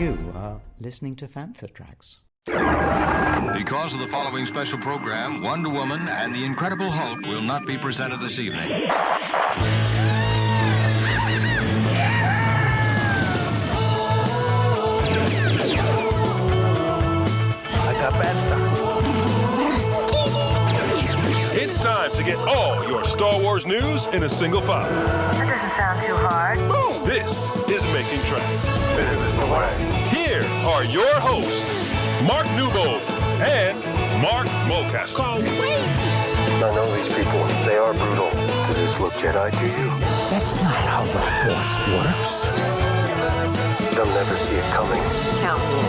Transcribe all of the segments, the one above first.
You are listening to Fantha Tracks. Because of the following special program, Wonder Woman and the Incredible Hulk will not be presented this evening. I got Bantha. It's time to get all your Star Wars news in a single file. That doesn't sound too hard. Boom! This is Making Tracks. This is the way. Here are your hosts, Mark Newbold and Mark Mulcaster. I know these people. They are brutal. Does this look Jedi to you? That's not how the Force works. They'll never see it coming. Count me in.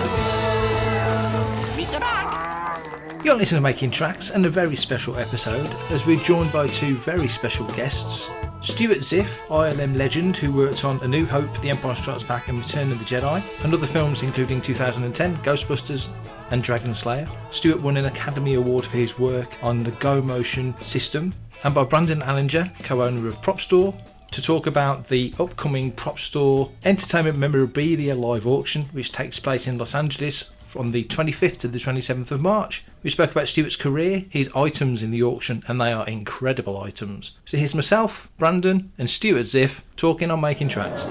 You're listening to Making Tracks, and a very special episode as we're joined by two very special guests. Stuart Ziff, ILM legend who worked on A New Hope, The Empire Strikes Back and Return of the Jedi, and other films including 2010, Ghostbusters and Dragon Slayer. Stuart won an Academy Award for his work on the Go Motion system, and by Brandon Alinger, co-owner of Propstore, to talk about the upcoming Propstore Entertainment Memorabilia Live Auction, which takes place in Los Angeles from the 25th to the 27th of March. We spoke about Stuart's career, his items in the auction, and they are incredible items. So here's myself, Brandon, and Stuart Ziff talking on Making Tracks.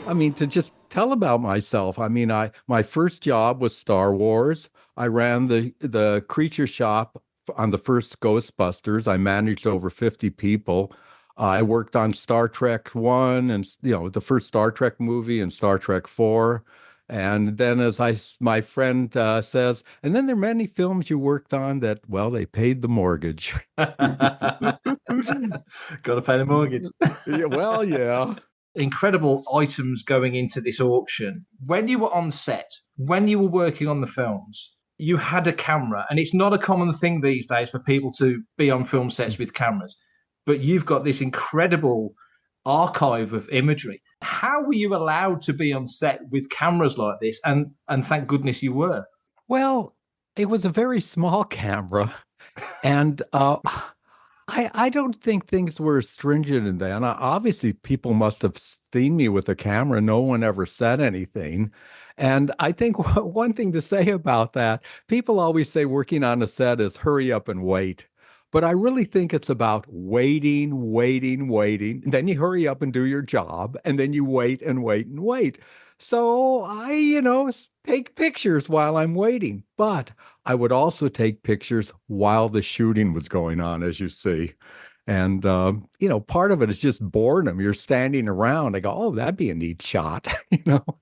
I mean, to just tell about myself, my first job was Star Wars. I ran the creature shop on the first Ghostbusters. I managed over 50 people. I worked on Star Trek 1 and, the first Star Trek movie and Star Trek 4. And then my friend says, and then there are many films you worked on that, well, they paid the mortgage. Got to pay the mortgage. Yeah. Incredible items going into this auction. When you were on set, when you were working on the films, you had a camera, and it's not a common thing these days for people to be on film sets with cameras, but you've got this incredible archive of imagery. How were you allowed to be on set with cameras like this? And thank goodness you were. Well, it was a very small camera, and I don't think things were stringent in that. And obviously, people must have seen me with a camera. No one ever said anything. And I think one thing to say about that, people always say working on a set is hurry up and wait. But I really think it's about waiting. Then you hurry up and do your job, and then you wait and wait and wait. So I, take pictures while I'm waiting. But I would also take pictures while the shooting was going on, as you see. And, part of it is just boredom. You're standing around. I go, oh, that'd be a neat shot,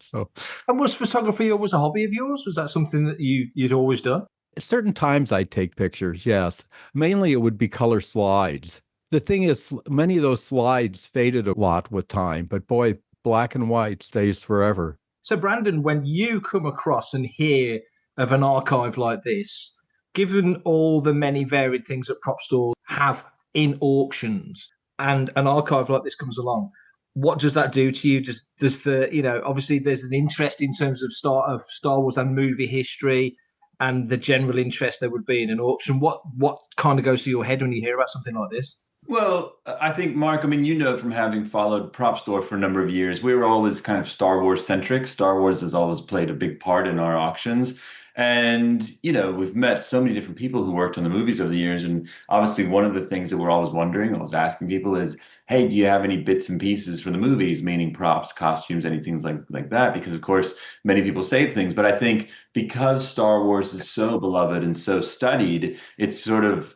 So. And was photography always a hobby of yours? Was that something that you'd always done? Certain times I'd take pictures, yes. Mainly it would be color slides. The thing is, many of those slides faded a lot with time, but boy, black and white stays forever. So Brandon, when you come across and hear of an archive like this, given all the many varied things that Propstore have in auctions, and an archive like this comes along, what does that do to you? Does the, obviously there's an interest in terms of Star Wars and movie history, and the general interest there would be in an auction. What kind of goes through your head when you hear about something like this? Well, I think, Mark, from having followed Propstore for a number of years, we were always kind of Star Wars centric. Star Wars has always played a big part in our auctions. And, we've met so many different people who worked on the movies over the years. And obviously, one of the things that we're always wondering, always asking people is, hey, do you have any bits and pieces for the movies, meaning props, costumes, anything like that? Because, of course, many people save things. But I think because Star Wars is so beloved and so studied, it's sort of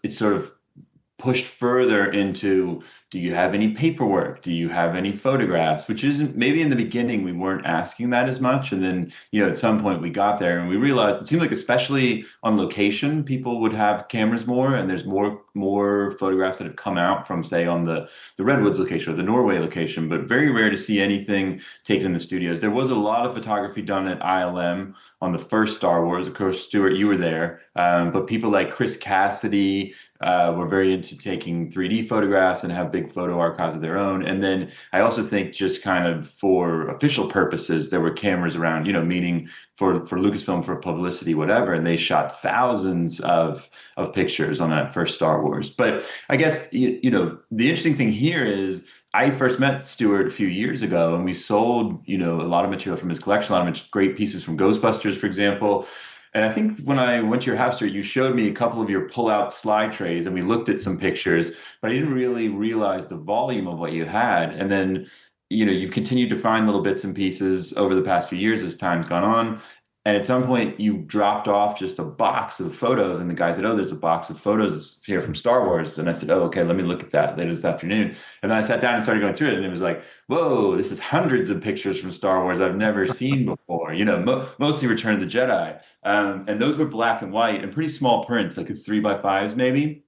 pushed further into, do you have any paperwork? Do you have any photographs? Which isn't, maybe in the beginning we weren't asking that as much. And then, at some point we got there and we realized it seemed like, especially on location, people would have cameras more, and there's more photographs that have come out from, say, on the Redwoods location or the Norway location, but very rare to see anything taken in the studios. There was a lot of photography done at ILM on the first Star Wars. Of course, Stuart, you were there. But people like Chris Cassidy were very into taking 3D photographs and have big photo archives of their own. And then I also think just kind of for official purposes, there were cameras around, meaning for Lucasfilm, for publicity, whatever. And they shot thousands of pictures on that first Star Wars. Wars. But I guess, the interesting thing here is I first met Stuart a few years ago, and we sold, a lot of material from his collection, a lot of great pieces from Ghostbusters, for example. And I think when I went to your house, you showed me a couple of your pull-out slide trays, and we looked at some pictures, but I didn't really realize the volume of what you had. And then, you've continued to find little bits and pieces over the past few years as time's gone on. And at some point, you dropped off just a box of photos, and the guy said, "Oh, there's a box of photos here from Star Wars." And I said, "Oh, okay, let me look at that later this afternoon." And then I sat down and started going through it, and it was like, "Whoa, this is hundreds of pictures from Star Wars I've never seen before." Mostly Return of the Jedi, and those were black and white and pretty small prints, like 3x5s maybe.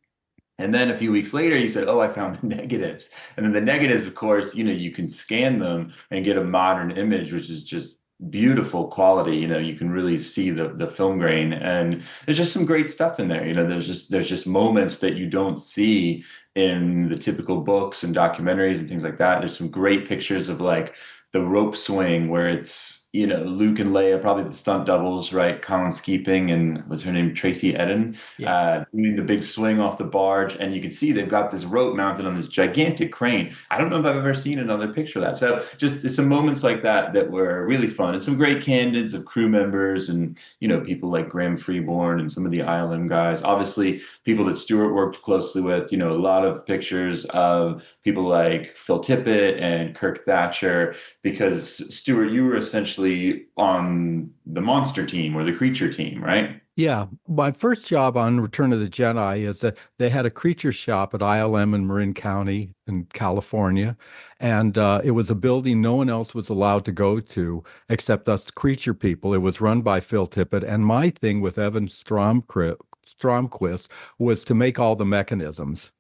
And then a few weeks later, you said, "Oh, I found the negatives." And then the negatives, of course, you can scan them and get a modern image, which is just beautiful quality. You can really see the film grain, and there's just some great stuff in there. There's just moments that you don't see in the typical books and documentaries and things like that. There's some great pictures of like the rope swing where it's Luke and Leia, probably the stunt doubles, right? Colin Skeeping and what's her name, Tracy Eden, doing the big swing off the barge, and you can see they've got this rope mounted on this gigantic crane. I don't know if I've ever seen another picture of that. So just some moments like that were really fun, and some great candids of crew members and people like Graham Freeborn and some of the ILM guys. Obviously, people that Stuart worked closely with. A lot of pictures of people like Phil Tippett and Kirk Thatcher, because Stuart, you were essentially on the monster team or the creature team, right? Yeah. My first job on Return of the Jedi is that they had a creature shop at ILM in Marin County in California. And it was a building no one else was allowed to go to except us creature people. It was run by Phil Tippett. And my thing with Evan Stromquist was to make all the mechanisms.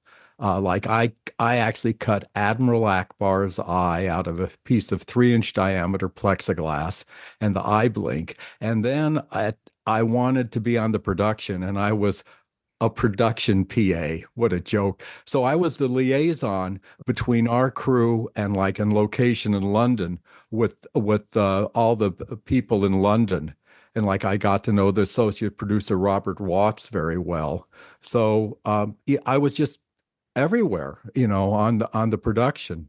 Like I actually cut Admiral Akbar's eye out of a piece of 3-inch diameter plexiglass and the eye blink. And then I wanted to be on the production, and I was a production PA. What a joke. So I was the liaison between our crew and like in location in London with all the people in London. And like I got to know the associate producer, Robert Watts, very well. So I was just everywhere, on the production.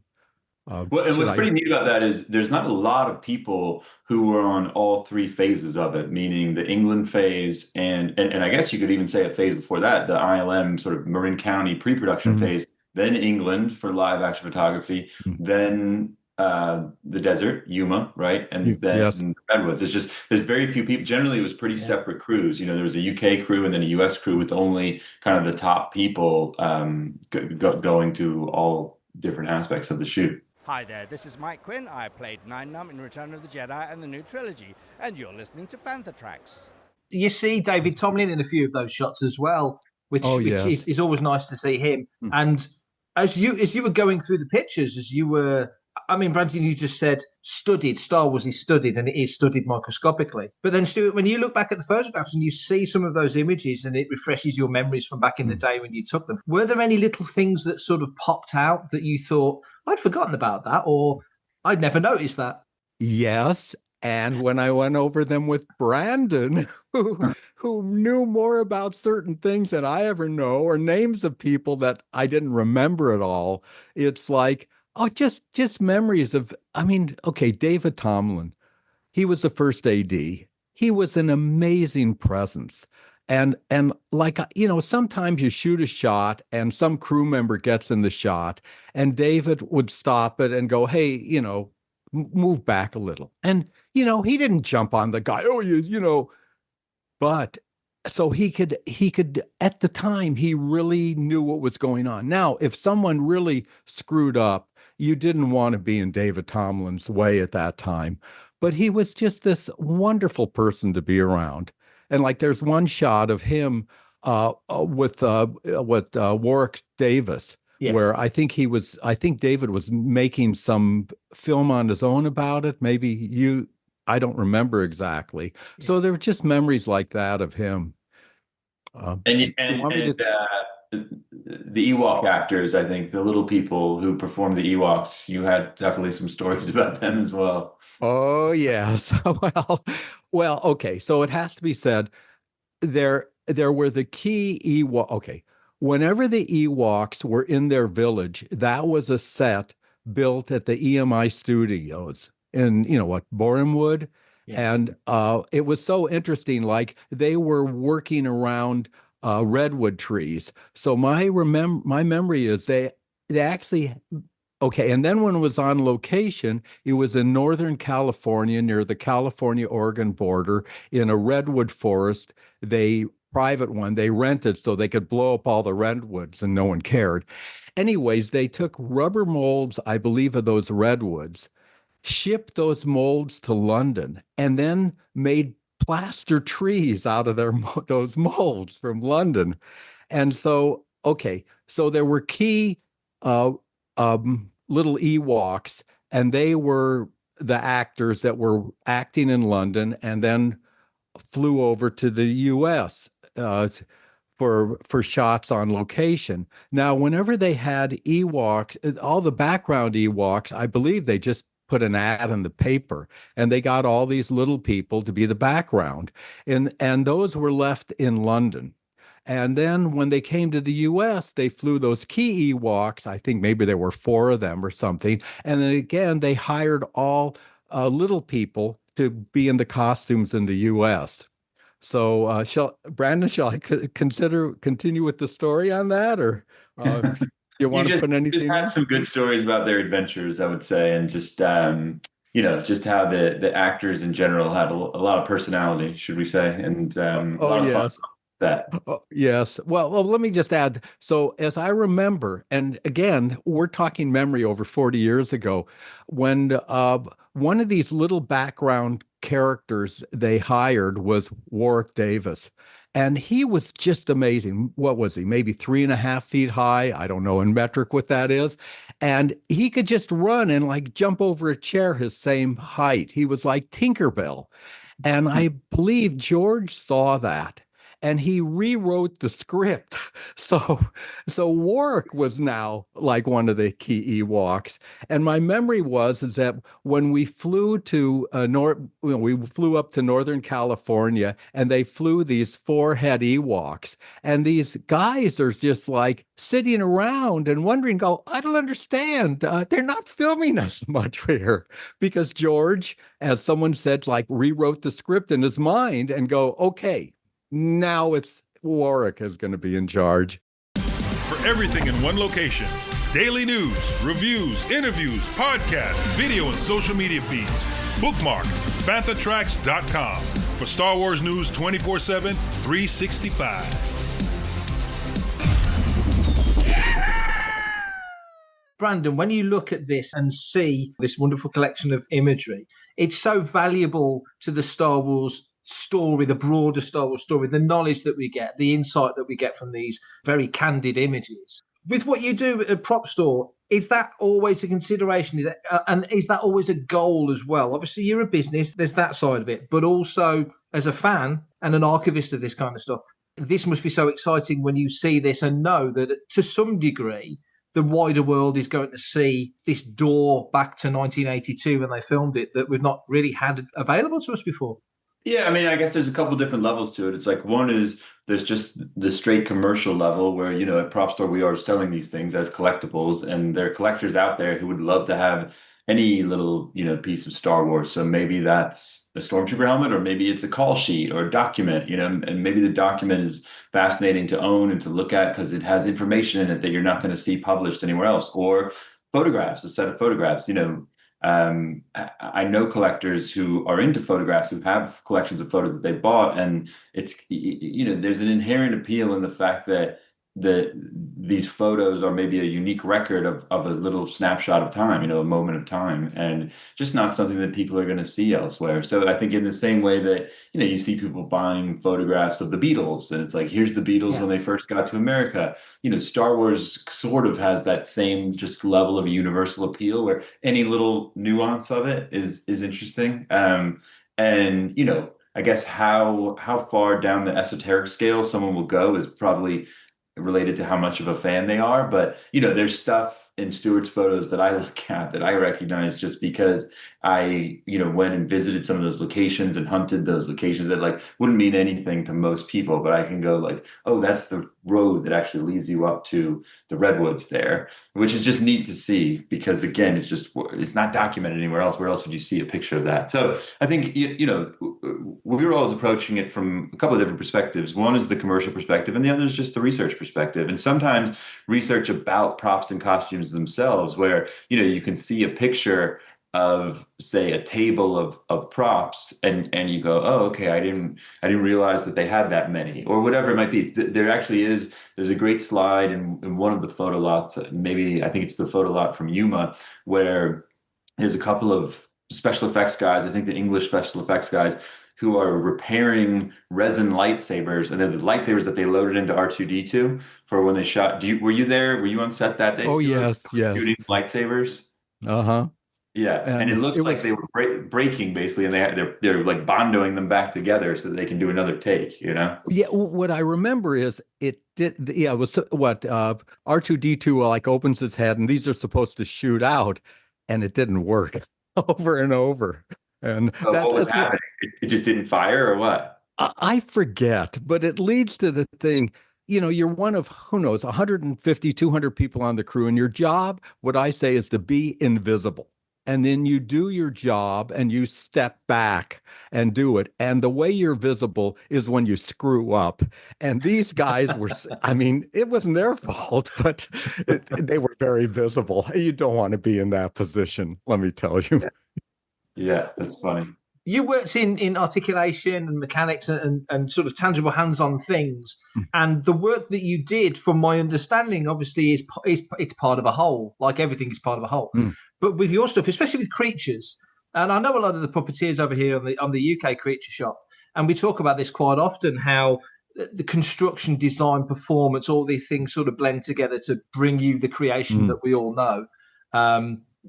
Well, and what's pretty neat about that is there's not a lot of people who were on all three phases of it, meaning the England phase and I guess you could even say a phase before that, the ILM sort of Marin County pre-production phase, then England for live action photography, then the desert, Yuma, right? And then Redwoods. It's just, there's very few people. Generally, it was pretty separate crews. There was a UK crew and then a US crew with only kind of the top people going to all different aspects of the shoot. Hi there, this is Mike Quinn. I played Nine Num in Return of the Jedi and the new trilogy, and you're listening to Fantha Tracks. You see David Tomlin in a few of those shots as well, which is always nice to see him. And as you were going through the pictures, Brandon, you just said studied. Star Wars is studied, and it is studied microscopically. But then, Stuart, when you look back at the photographs and you see some of those images and it refreshes your memories from back in the day when you took them, were there any little things that sort of popped out that you thought, I'd forgotten about that, or I'd never noticed that? Yes. And when I went over them with Brandon, who knew more about certain things than I ever know, or names of people that I didn't remember at all, it's like, oh, just memories of, David Tomlin. He was the first AD. He was an amazing presence. And like, sometimes you shoot a shot and some crew member gets in the shot and David would stop it and go, hey, move back a little. And, he didn't jump on the guy. Oh, but so he could, at the time, he really knew what was going on. Now, if someone really screwed up, you didn't want to be in David Tomlin's way at that time, but he was just this wonderful person to be around. And like, there's one shot of him with Warwick Davis, where I think David was making some film on his own about it. Maybe I don't remember exactly. Yeah. So there were just memories like that of him. The Ewok actors, I think, the little people who performed the Ewoks, you had definitely some stories about them as well. Oh, yes. Well, okay. So it has to be said, there were the key Ewok. Okay. whenever the Ewoks were in their village, that was a set built at the EMI studios in, Borehamwood. Yeah. And it was so interesting. Like they were working around redwood trees. So my memory is they actually. Okay, and then when it was on location, it was in Northern California near the California-Oregon border in a redwood forest. Private one, they rented so they could blow up all the redwoods and no one cared. Anyways, they took rubber molds, I believe, of those redwoods, shipped those molds to London, and then made plaster trees out of those molds from London. And so, okay, so there were key little Ewoks, and they were the actors that were acting in London and then flew over to the U.S. For shots on location. Now, whenever they had Ewoks, all the background Ewoks, I believe they just put an ad in the paper, and they got all these little people to be the background, and those were left in London. And then when they came to the U.S., they flew those key Ewoks. I think maybe there were 4 of them or something. And then again, they hired all little people to be in the costumes in the U.S. So, shall I continue with the story on that, or you want to put anything? Just had some good stories about their adventures, I would say, and just just how the actors in general had a lot of personality, should we say, and a lot of fun. Yes. Well, let me just add. So as I remember, and again, we're talking memory over 40 years ago, when one of these little background characters they hired was Warwick Davis. And he was just amazing. What was he? Maybe 3.5 feet high. I don't know in metric what that is. And he could just run and like jump over a chair his same height. He was like Tinkerbell. And I believe George saw that, and he rewrote the script. So Warwick was now like one of the key Ewoks. And my memory is that when we flew to we flew up to Northern California, and they flew these 4-head Ewoks, and these guys are just like sitting around and wondering, I don't understand. They're not filming us much here, because George, as someone said, like rewrote the script in his mind and okay, now it's Warwick is going to be in charge. For everything in one location, daily news, reviews, interviews, podcasts, video, and social media feeds, bookmark FanthaTracks.com for Star Wars news 24/7, 365. Brandon, when you look at this and see this wonderful collection of imagery, it's so valuable to the Star Wars story, the broader Star Wars story, the knowledge that we get, the insight that we get from these very candid images. With what you do at Propstore, is that always a consideration? And is that always a goal as well? Obviously, you're a business, there's that side of it, but also as a fan and an archivist of this kind of stuff, this must be so exciting when you see this and know that to some degree, the wider world is going to see this door back to 1982 when they filmed it that we've not really had available to us before. Yeah, I mean, I guess there's a couple different levels to it. It's like, one is there's just the straight commercial level where, at Propstore, we are selling these things as collectibles, and there are collectors out there who would love to have any little, piece of Star Wars. So maybe that's a Stormtrooper helmet, or maybe it's a call sheet or a document, and maybe the document is fascinating to own and to look at because it has information in it that you're not going to see published anywhere else, or photographs, a set of photographs, I know collectors who are into photographs, who have collections of photos that they bought, and it's, there's an inherent appeal in the fact that these photos are maybe a unique record of a little snapshot of time, a moment of time, and just not something that people are going to see elsewhere. So I think in the same way that, you see people buying photographs of the Beatles, and it's like, here's the Beatles when they first got to America. Star Wars sort of has that same just level of universal appeal where any little nuance of it is interesting. And, I guess how far down the esoteric scale someone will go is probably related to how much of a fan they are. But, there's stuff in Stuart's photos that I look at that I recognize just because I, went and visited some of those locations and hunted those locations that like wouldn't mean anything to most people, but I can go like, oh, that's the road that actually leads you up to the redwoods there, which is just neat to see because again, it's not documented anywhere else. Where else would you see a picture of that? So I think, we were always approaching it from a couple of different perspectives. One is the commercial perspective and the other is just the research perspective. And sometimes research about props and costumes themselves, where, you can see a picture of, say, a table of props and you go, oh, okay, I didn't realize that they had that many, or whatever it might be. There's a great slide in one of the photo lots, maybe I think it's the photo lot from Yuma, where there's a couple of special effects guys, I think the English special effects guys, who are repairing resin lightsabers, and then the lightsabers that they loaded into R2D2 for when they shot. Were you there? Were you on set that day? Oh, Stuart? yes. Shooting lightsabers. Uh-huh. Yeah, and it looks like they were breaking basically, and they're like bondoing them back together so that they can do another take. Yeah, what I remember is it was what R2D2 like opens its head, and these are supposed to shoot out, and it didn't work over and over. And what was happening? It just didn't fire, or what? I forget, but it leads to the thing. You're one of, who knows, 150, 200 people on the crew, and your job, what I say, is to be invisible. And then you do your job and you step back and do it. And the way you're visible is when you screw up. And these guys were, it wasn't their fault, but they were very visible. You don't want to be in that position, let me tell you. Yeah, that's funny. You worked in articulation and mechanics and sort of tangible hands-on things, and the work that you did, from my understanding, obviously is it's part of a whole. Like everything is part of a whole. But with your stuff, especially with creatures, and I know a lot of the puppeteers over here on the UK Creature Shop, and we talk about this quite often, how the construction, design, performance, all these things sort of blend together to bring you the creation that we all know.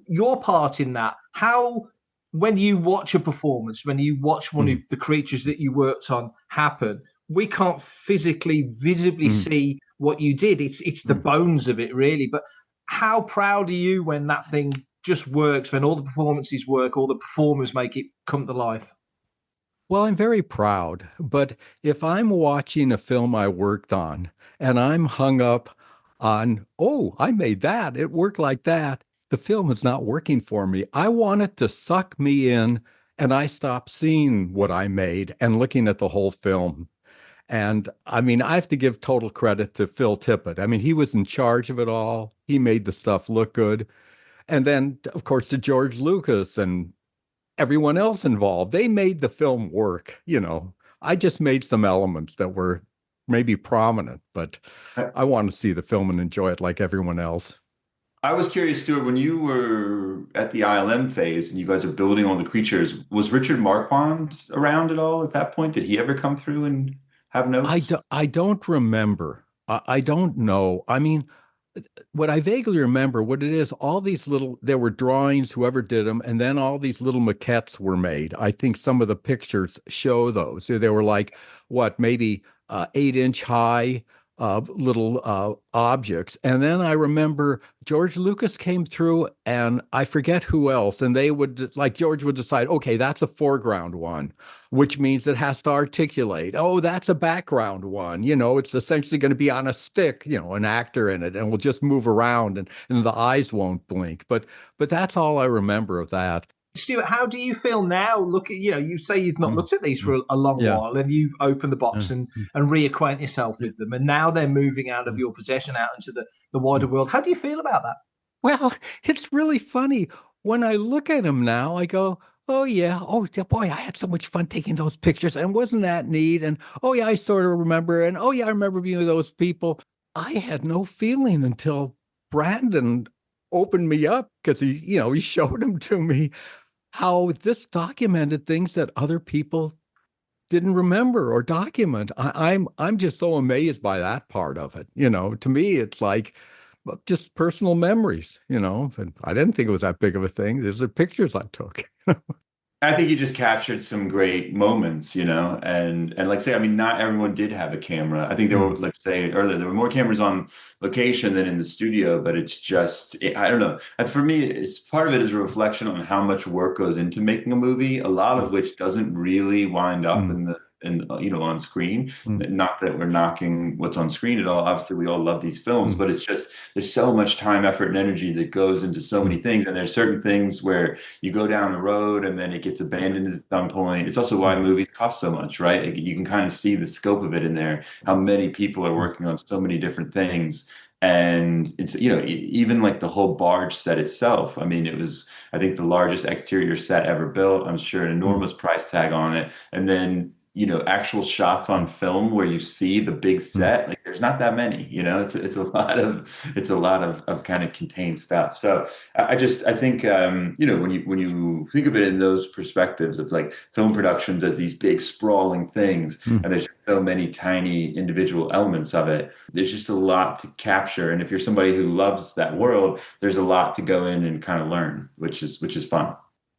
Your part in that, how, when you watch a performance, when you watch one of the creatures that you worked on happen, we can't visibly see what you did. It's the bones of it, really. But how proud are you when that thing just works, when all the performances work, all the performers make it come to life? Well, I'm very proud. But if I'm watching a film I worked on and I'm hung up on, oh, I made that, it worked like that, the film is not working for me. I want it to suck me in, and I stop seeing what I made and looking at the whole film. And I have to give total credit to Phil Tippett. He was in charge of it all. He made the stuff look good. And then, of course, to George Lucas and everyone else involved. They made the film work. I just made some elements that were maybe prominent, but I want to see the film and enjoy it like everyone else. I was curious, Stuart, when you were at the ILM phase and you guys are building all the creatures, was Richard Marquand around at all at that point? Did he ever come through and have notes? I don't remember. I don't know. What I vaguely remember, what it is, all these there were drawings, whoever did them, and then all these little maquettes were made. I think some of the pictures show those. They were like, maybe 8-inch high little objects. And then I remember George Lucas came through, and I forget who else, and they would, like, George would decide, okay, that's a foreground one, which means it has to articulate. Oh, that's a background one. It's essentially going to be on a stick, an actor in it, and we'll just move around and the eyes won't blink. But that's all I remember of that. Stuart, how do you feel now? Look at, you say you've not looked at these for a long while, and you open the box and reacquaint yourself with them, and now they're moving out of your possession out into the wider world. How do you feel about that? Well, it's really funny. When I look at them now, I go, oh, yeah. Oh, boy, I had so much fun taking those pictures. And wasn't that neat? And, oh, yeah, I sort of remember. And, oh, yeah, I remember being with those people. I had no feeling until Brandon opened me up, because he showed them to me, how this documented things that other people didn't remember or document. I'm just so amazed by that part of it. To me, it's like just personal memories, and I didn't think it was that big of a thing. These are pictures I took. I think you just captured some great moments, and like say, I mean, not everyone did have a camera. I think there were, like say earlier, there were more cameras on location than in the studio, but it's just, I don't know. And for me, it's part of it is a reflection on how much work goes into making a movie, a lot of which doesn't really wind up on screen. Not that we're knocking what's on screen at all. Obviously, we all love these films, but it's just there's so much time, effort, and energy that goes into so many things. And there's certain things where you go down the road and then it gets abandoned at some point. It's also why movies cost so much, right? Like, you can kind of see the scope of it in there, how many people are working on so many different things. And it's, even like the whole barge set itself. I mean, it was, I think, the largest exterior set ever built. I'm sure an enormous price tag on it. And then, actual shots on film where you see the big set, like there's not that many, it's a lot of kind of contained stuff. So I think, when you think of it in those perspectives of like film productions as these big sprawling things, and there's so many tiny individual elements of it, there's just a lot to capture. And if you're somebody who loves that world, there's a lot to go in and kind of learn, which is fun.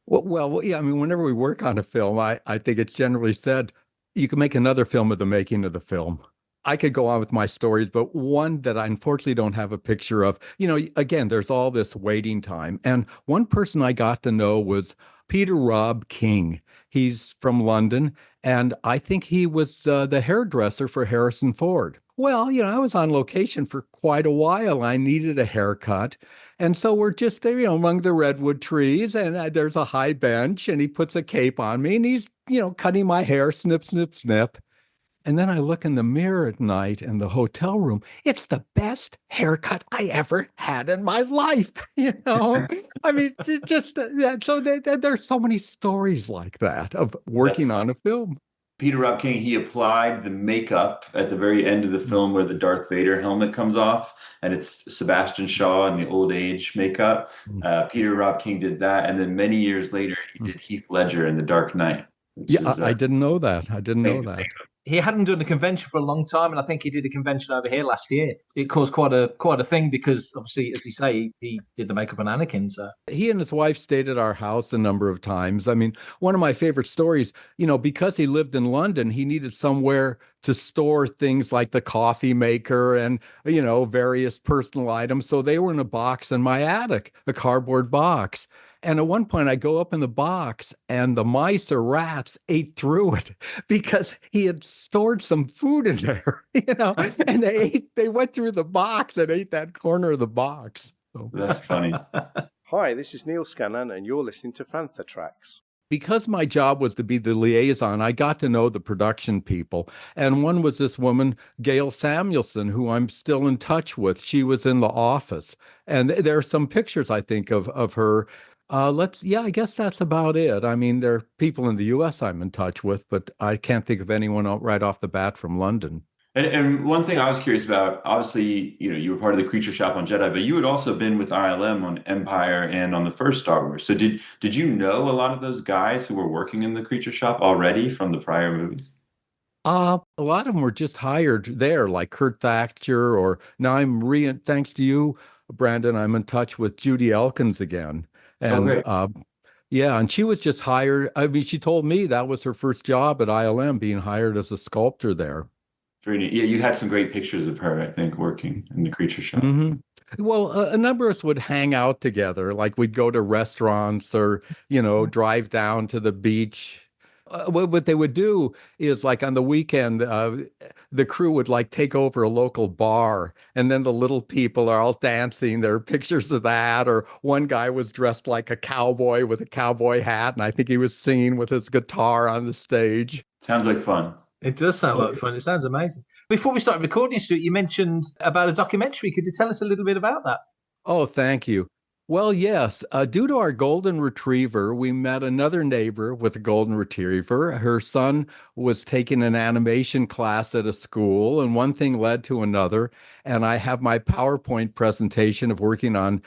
Well, yeah. I mean, whenever we work on a film, I think it's generally said, you can make another film of the making of the film. I could go on with my stories, but one that I unfortunately don't have a picture of, again, there's all this waiting time. And one person I got to know was Peter Rob King. He's from London, and I think he was the hairdresser for Harrison Ford. Well, I was on location for quite a while. I needed a haircut. And so we're just there, among the redwood trees, and there's a high bench, and he puts a cape on me, and he's, cutting my hair, snip, snip, snip. And then I look in the mirror at night in the hotel room. It's the best haircut I ever had in my life. I mean, just so there's so many stories like that of working on a film. Peter Rob King, he applied the makeup at the very end of the film where the Darth Vader helmet comes off, and it's Sebastian Shaw in the old age makeup. Peter Rob King did that, and then many years later, he did Heath Ledger in The Dark Knight. I didn't know that. I didn't know that. He hadn't done a convention for a long time, and I think he did a convention over here last year. It caused quite a thing because, obviously, as you say, he did the makeup on Anakin. So he and his wife stayed at our house a number of times. I mean, one of my favorite stories, because he lived in London, he needed somewhere to store things like the coffee maker and, various personal items. So they were in a box in my attic, a cardboard box. And at one point I go up in the box and the mice or rats ate through it because he had stored some food in there, and they went through the box and ate that corner of the box. So. That's funny. Hi, this is Neil Scanlon and you're listening to Fantha Tracks. Because my job was to be the liaison, I got to know the production people. And one was this woman, Gail Samuelson, who I'm still in touch with. She was in The Office. And there are some pictures, I think, of her. I guess that's about it. I mean, there are people in the U.S. I'm in touch with, but I can't think of anyone right off the bat from London. And one thing I was curious about, obviously, you were part of the Creature Shop on Jedi, but you had also been with ILM on Empire and on the first Star Wars. So did you know a lot of those guys who were working in the Creature Shop already from the prior movies? A lot of them were just hired there, like Kurt Thatcher, or now thanks to you, Brandon, I'm in touch with Judy Elkins again. And and she was just hired. I mean, she told me that was her first job at ILM, being hired as a sculptor there. Very neat. Yeah, you had some great pictures of her, I think, working in the Creature Shop. Mm-hmm. Well, a number of us would hang out together. Like we'd go to restaurants or, drive down to the beach. What they would do is, like, on the weekend, the crew would take over a local bar, and then the little people are all dancing. There are pictures of that. Or one guy was dressed like a cowboy with a cowboy hat, and I think he was singing with his guitar on the stage. Sounds like fun. It does sound like fun. It sounds amazing. Before we started recording, Stuart, you mentioned about a documentary. Could you tell us a little bit about that? Oh, thank you. Well, yes. Due to our golden retriever, we met another neighbor with a golden retriever. Her son was taking an animation class at a school, and one thing led to another. And I have my PowerPoint presentation of working on,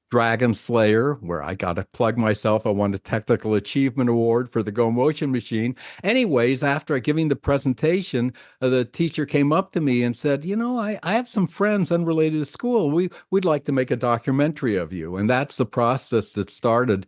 Dragon Slayer, where I got to plug myself. I won the Technical Achievement Award for the Go Motion Machine. Anyways, after giving the presentation, the teacher came up to me and said, I have some friends unrelated to school. We'd like to make a documentary of you. And that's the process that started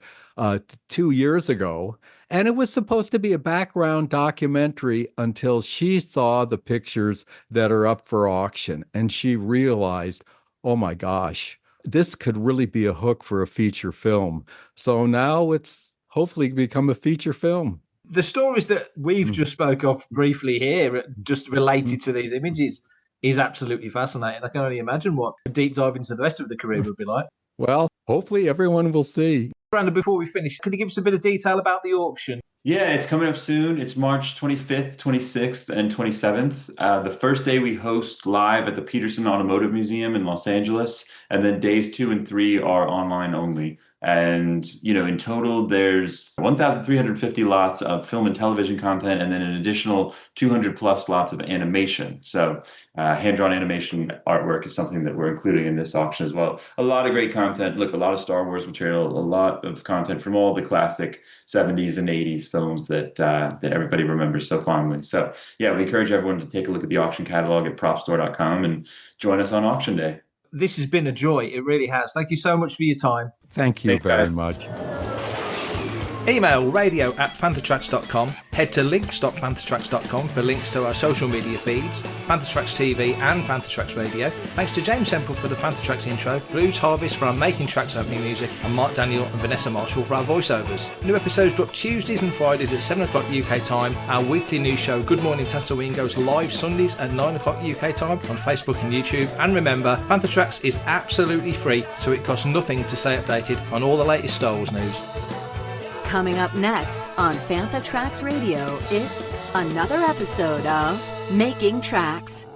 2 years ago. And it was supposed to be a background documentary until she saw the pictures that are up for auction. And she realized, oh my gosh, this could really be a hook for a feature film. So now it's hopefully become a feature film. The stories that we've just spoke of briefly here, just related to these images, is absolutely fascinating. I can only imagine what a deep dive into the rest of the career would be like. Well, hopefully everyone will see. Brandon, before we finish, could you give us a bit of detail about the auction? Yeah, it's coming up soon. It's March 25th, 26th, and 27th. The first day we host live at the Peterson Automotive Museum in Los Angeles, and then days 2 and 3 are online only. And, in total, there's 1,350 lots of film and television content, and then an additional 200 plus lots of animation. So hand-drawn animation artwork is something that we're including in this auction as well. A lot of great content. Look, a lot of Star Wars material, a lot of content from all the classic 70s and 80s films that everybody remembers so fondly. So, yeah, we encourage everyone to take a look at the auction catalog at propstore.com and join us on auction day. This has been a joy. It really has. Thank you so much for your time. Thank you very much. Email radio@fanthatracks.com. Head to links.fanthatracks.com for links to our social media feeds, Fantha Tracks TV and Fantha Tracks Radio. Thanks to James Semple for the Fantha Tracks intro, Blues Harvest for our Making Tracks opening music, and Mark Daniel and Vanessa Marshall for our voiceovers. New episodes drop Tuesdays and Fridays at 7 o'clock UK time. Our weekly news show, Good Morning Tatooine, goes live Sundays at 9 o'clock UK time on Facebook and YouTube. And remember, Fantha Tracks is absolutely free, so it costs nothing to stay updated on all the latest Star Wars news. Coming up next on Fantha Tracks Radio, it's another episode of Making Tracks.